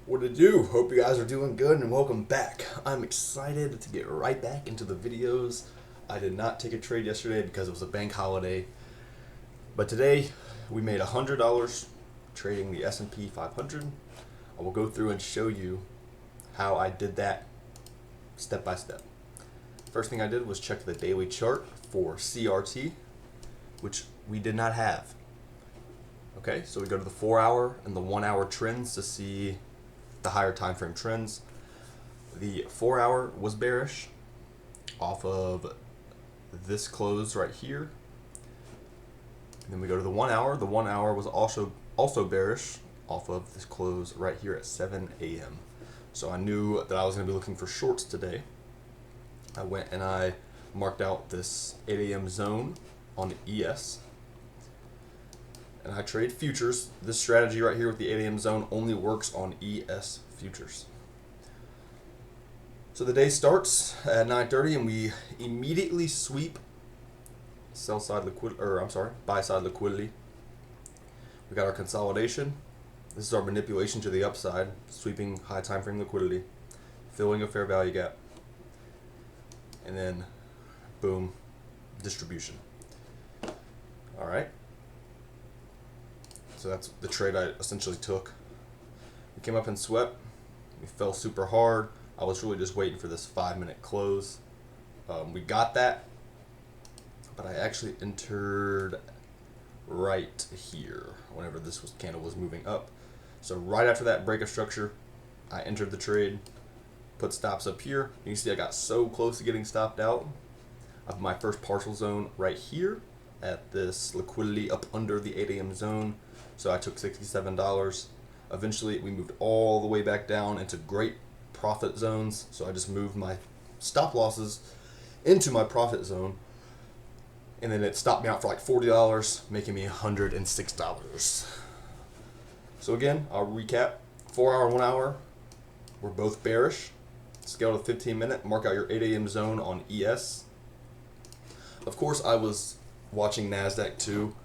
What it do? Hope you guys are doing good and welcome back. I'm excited to get right back into the videos. I did not take a trade yesterday because it was a bank holiday. But today we made $100 trading the S&P 500. I will go through and show you how I did that step by step. First thing I did was check the daily chart for CRT, which we did not have. Okay, so we go to the 4-hour and the 1-hour trends to see the higher time frame trends. The 4-hour was bearish off of this close right here. And then we go to the 1-hour. The 1-hour was also bearish off of this close right here at 7 a.m. So I knew that I was going to be looking for shorts today. I went and I marked out this 8 a.m. zone on ES. And I trade futures. This strategy right here with the 8 a.m. zone only works on ES futures. So the day starts at 9:30 and we immediately sweep buy side liquidity. We got our consolidation. This is our manipulation to the upside, sweeping high time frame liquidity, filling a fair value gap, and then boom, distribution. All right. So that's the trade I essentially took. We came up and swept. We fell super hard. I was really just waiting for this 5-minute close. We got that, but I actually entered right here whenever this candle was moving up. So right after that break of structure, I entered the trade, put stops up here. You can see I got so close to getting stopped out of my first partial zone right here at this liquidity up under the 8 a.m. zone. So I took $67. Eventually we moved all the way back down into great profit zones. So I just moved my stop losses into my profit zone. And then it stopped me out for like $40, making me $106. So again, I'll recap. 4-hour and 1-hour were both bearish. Scale to 15-minute, mark out your 8 a.m. zone on ES. Of course, I was watching NASDAQ too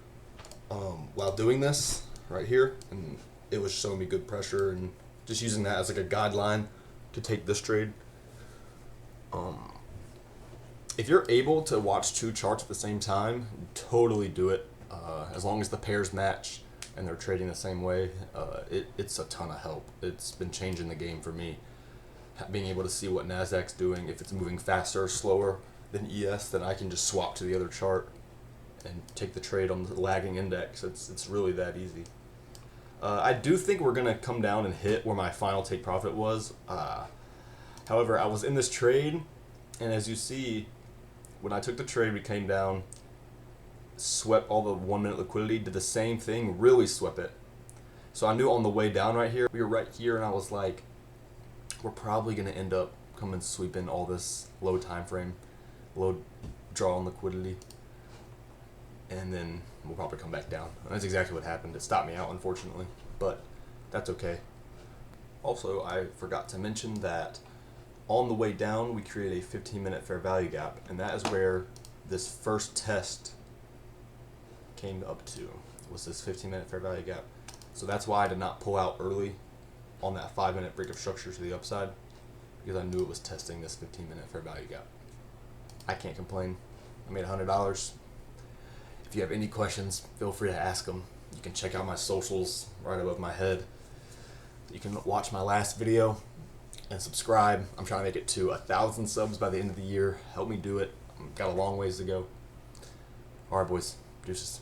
while doing this right here, and it was showing me good pressure and just using that as like a guideline to take this trade. If you're able to watch two charts at the same time, totally do it. As long as the pairs match and they're trading the same way, it's a ton of help. It's been changing the game for me. Being able to see what NASDAQ's doing, if it's moving faster or slower than ES, then I can just swap to the other chart and take the trade on the lagging index. It's really that easy. I do think we're going to come down and hit where my final take profit was. However, I was in this trade, and as you see, when I took the trade, we came down, swept all the 1-minute liquidity, did the same thing, really swept it. So I knew on the way down right here, we were right here, and I was like, we're probably going to end up coming sweeping all this low time frame, low draw on liquidity, and then we'll probably come back down. And that's exactly what happened. It stopped me out, unfortunately, but that's okay. Also, I forgot to mention that on the way down, we created a 15-minute fair value gap, and that is where this first test came up to, was this 15-minute fair value gap. So that's why I did not pull out early on that 5-minute break of structure to the upside, because I knew it was testing this 15-minute fair value gap. I can't complain. I made $100. If you have any questions, feel free to ask them. You can check out my socials right above my head. You can watch my last video and subscribe. I'm trying to make it to 1,000 subs by the end of the year. Help me do it. I've got a long ways to go. All right, boys. Deuces.